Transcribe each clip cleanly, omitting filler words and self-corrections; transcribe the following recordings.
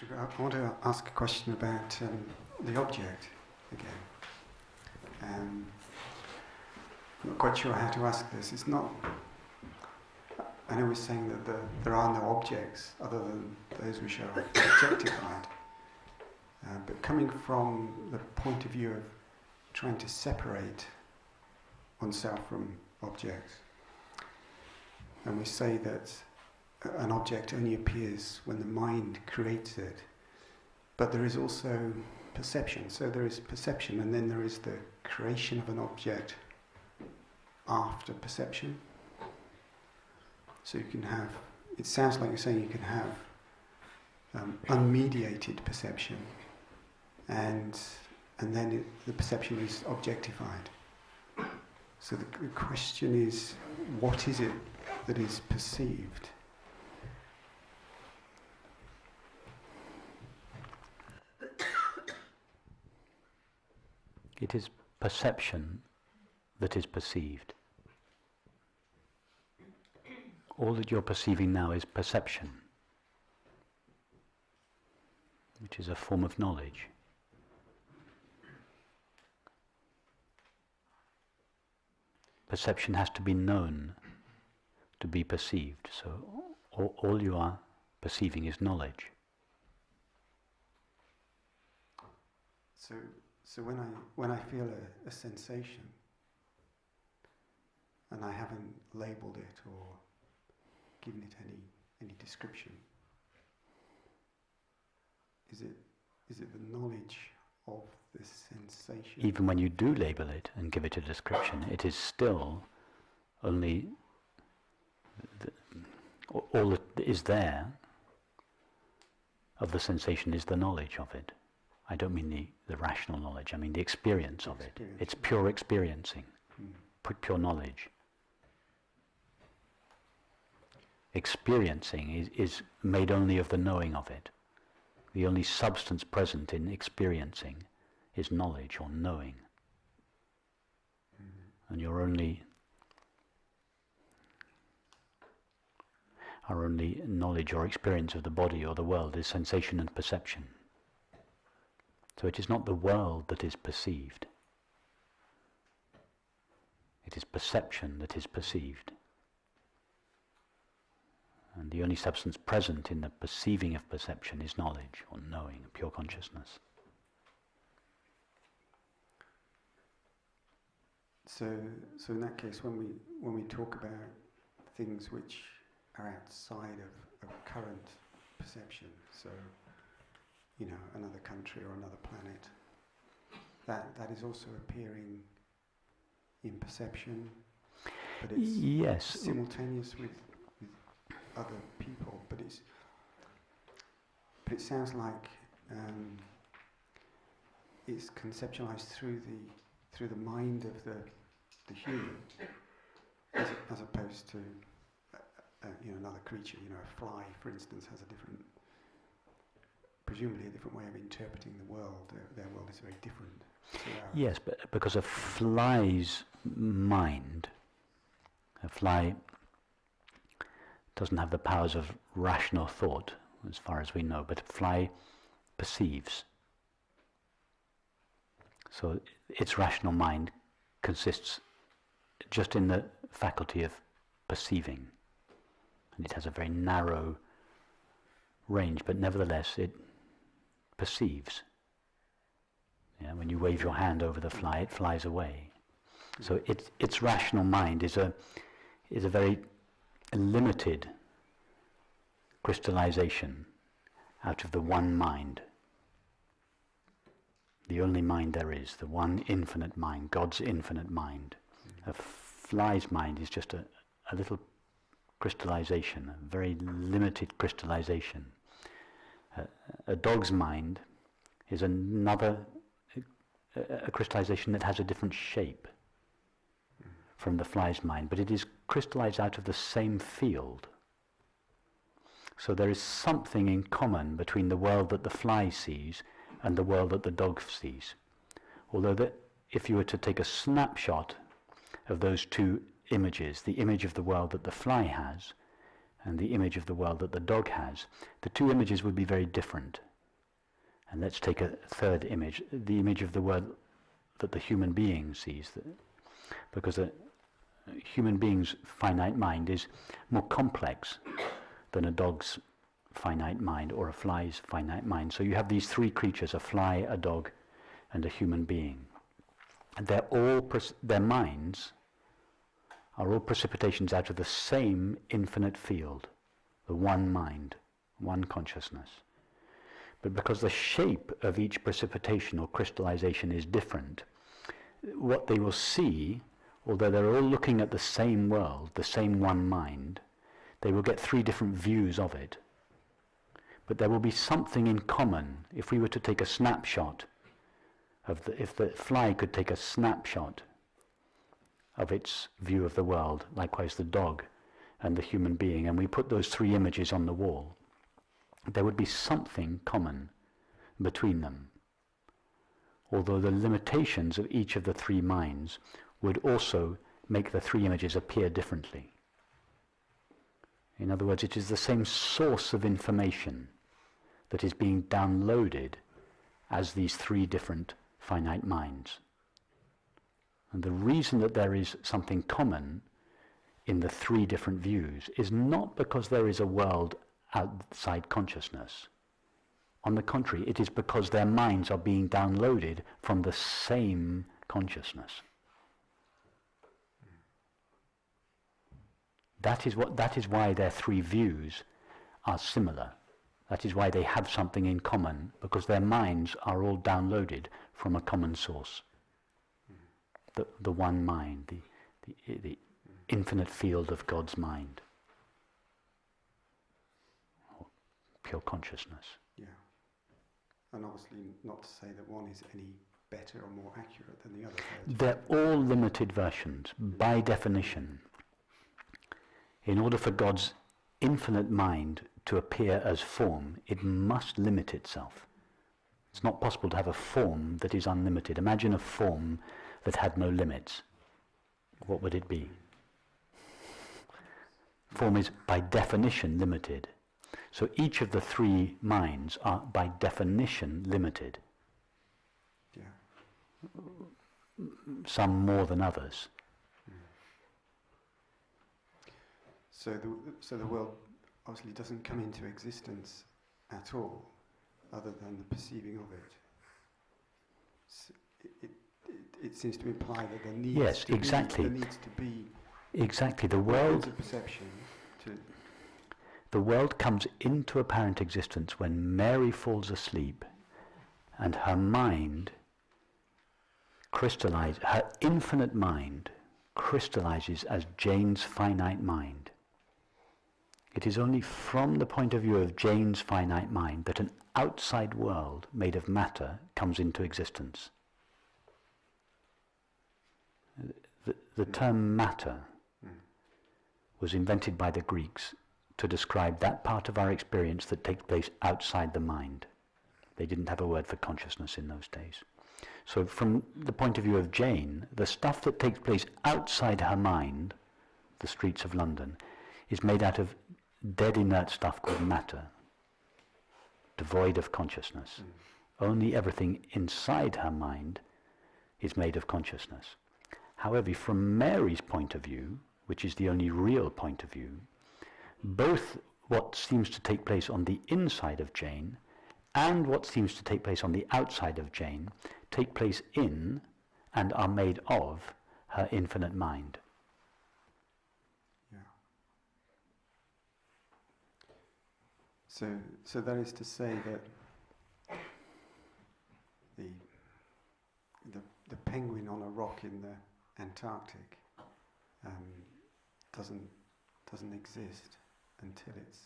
I want to ask a question about the object again. I'm not quite sure how to ask this. It's not. I know we're saying that there are no objects other than those which are objectified. But coming from the point of view of trying to separate oneself from objects, and we say that an object only appears when the mind creates it, but there is also perception. So there is perception, and then there is the creation of an object after perception. So you can have, it sounds like you're saying you can have unmediated perception, and then the perception is objectified. So the question is, what is it that is perceived? It is perception that is perceived. All that you're perceiving now is perception, which is a form of knowledge. Perception has to be known to be perceived, so all you are perceiving is knowledge. So when I feel a sensation and I haven't labelled it or given it any description, is it the knowledge of the sensation? Even when you do label it and give it a description, it is still only all that is there of the sensation is the knowledge of it. I don't mean the rational knowledge, I mean the experience of it. It's pure experiencing, pure knowledge. Experiencing is made only of the knowing of it. The only substance present in experiencing is knowledge or knowing. And our only knowledge or experience of the body or the world is sensation and perception. So it is not the world that is perceived. It is perception that is perceived. And the only substance present in the perceiving of perception is knowledge or knowing, pure consciousness. So in that case, when we talk about things which are outside of current perception, so another country or another planet, that is also appearing in perception, but it's simultaneous with other people, but it sounds like it's conceptualized through the mind of the human, as opposed to another creature. A fly, for instance, has presumably a different way of interpreting the world. Their world is very different to ours. Yes, but because a fly's mind, a fly doesn't have the powers of rational thought, as far as we know, but a fly perceives. So its rational mind consists just in the faculty of perceiving. And it has a very narrow range, but nevertheless it perceives. When you wave your hand over the fly, it flies away. So its rational mind is a very limited crystallization out of the one mind. The only mind there is, the one infinite mind, God's infinite mind. A fly's mind is just a little crystallization, a very limited crystallization. A dog's mind is another a crystallization that has a different shape from the fly's mind, but it is crystallized out of the same field. So there is something in common between the world that the fly sees and the world that the dog sees. Although if you were to take a snapshot of those two images, the image of the world that the fly has and the image of the world that the dog has, the two images would be very different. And let's take a third image, the image of the world that the human being sees, because a human being's finite mind is more complex than a dog's finite mind or a fly's finite mind. So you have these three creatures, a fly, a dog, and a human being. And their minds are all precipitations out of the same infinite field, the one mind, one consciousness. But because the shape of each precipitation or crystallization is different, what they will see, although they're all looking at the same world, the same one mind, they will get three different views of it. But there will be something in common. If we were to take a snapshot if the fly could take a snapshot of its view of the world, likewise the dog and the human being, and we put those three images on the wall, there would be something common between them. Although the limitations of each of the three minds would also make the three images appear differently. In other words, it is the same source of information that is being downloaded as these three different finite minds. And the reason that there is something common in the three different views is not because there is a world outside consciousness. On the contrary, it is because their minds are being downloaded from the same consciousness. That is why their three views are similar. That is why they have something in common, because their minds are all downloaded from a common source. The one mind, the infinite field of God's mind. Or pure consciousness. Yeah. And obviously not to say that one is any better or more accurate than the other. They're all limited versions, by definition. In order for God's infinite mind to appear as form, it must limit itself. It's not possible to have a form that is unlimited. Imagine a form that had no limits. What would it be? Form is by definition limited. So each of the three minds are by definition limited. Yeah. Some more than others. So the world obviously doesn't come into existence at all, other than the perceiving of it. So it seems to imply that there needs to be exactly the world of perception. The world comes into apparent existence when Mary falls asleep, and her mind crystallizes. Her infinite mind crystallizes as Jane's finite mind. It is only from the point of view of Jane's finite mind that an outside world made of matter comes into existence. The term matter was invented by the Greeks to describe that part of our experience that takes place outside the mind. They didn't have a word for consciousness in those days. So from the point of view of Jane, the stuff that takes place outside her mind, the streets of London, is made out of dead inert stuff called matter, devoid of consciousness. Only everything inside her mind is made of consciousness. However, from Mary's point of view, which is the only real point of view, both what seems to take place on the inside of Jane and what seems to take place on the outside of Jane take place in and are made of her infinite mind. Yeah. So that is to say that the penguin on a rock in the Antarctic doesn't exist until it's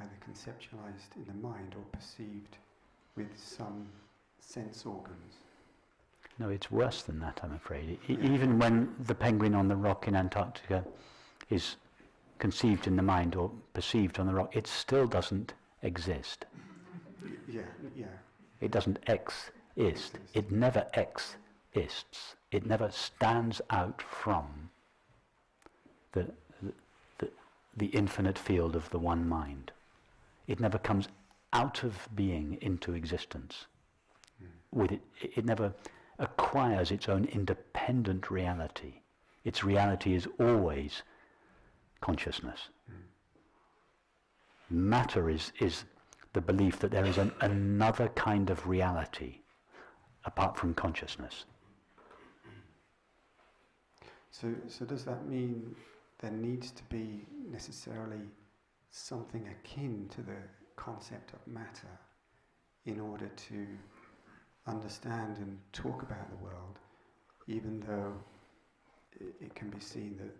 either conceptualized in the mind or perceived with some sense organs. No, it's worse than that, I'm afraid. Even when the penguin on the rock in Antarctica is conceived in the mind or perceived on the rock, it still doesn't exist. Yeah. It doesn't exist. It never exists. It the infinite field of the one mind. It never comes out of being into existence. With it never acquires its own independent reality. Its reality is always consciousness. Matter is the belief that there is another kind of reality apart from consciousness. So does that mean there needs to be necessarily something akin to the concept of matter in order to understand and talk about the world, even though it can be seen that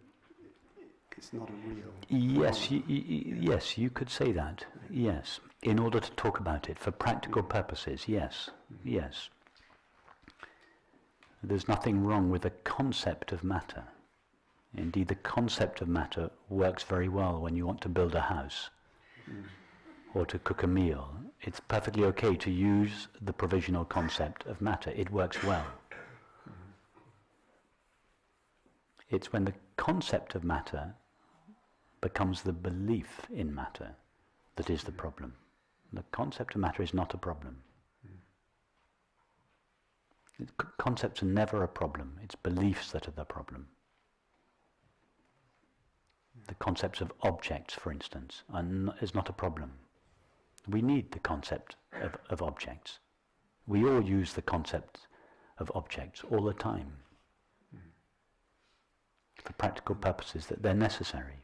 it's not a real... Yes, yes, you could say that, yes. In order to talk about it, for practical purposes, yes, yes. There's nothing wrong with the concept of matter. Indeed, the concept of matter works very well when you want to build a house or to cook a meal. It's perfectly okay to use the provisional concept of matter. It works well. It's when the concept of matter becomes the belief in matter that is the problem. The concept of matter is not a problem. Concepts are never a problem. It's beliefs that are the problem. The concepts of objects, for instance, is not a problem. We need the concept of objects. We all use the concept of objects all the time. For practical purposes, that they're necessary.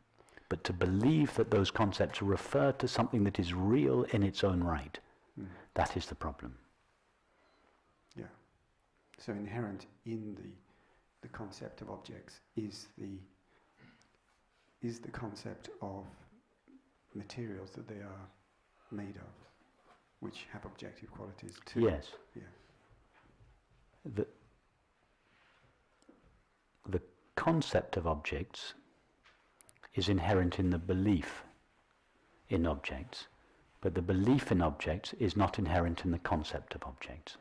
But to believe that those concepts refer to something that is real in its own right, that is the problem. Yeah. So inherent in the concept of objects is the concept of materials that they are made of, which have objective qualities too. Yes. Yeah. The concept of objects is inherent in the belief in objects, but the belief in objects is not inherent in the concept of objects.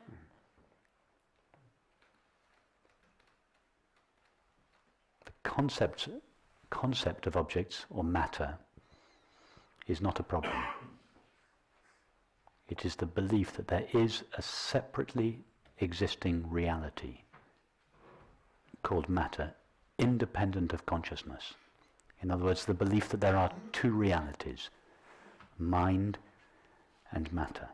The concept of objects or matter is not a problem. It is the belief that there is a separately existing reality called matter, independent of consciousness. In other words, the belief that there are two realities, mind and matter.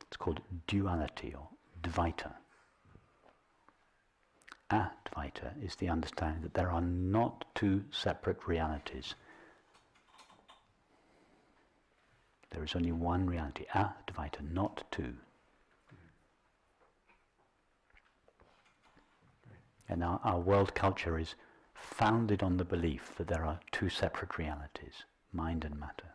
It's called duality or dvaita. Advaita is the understanding that there are not two separate realities. There is only one reality, Advaita, not two. And our world culture is founded on the belief that there are two separate realities, mind and matter.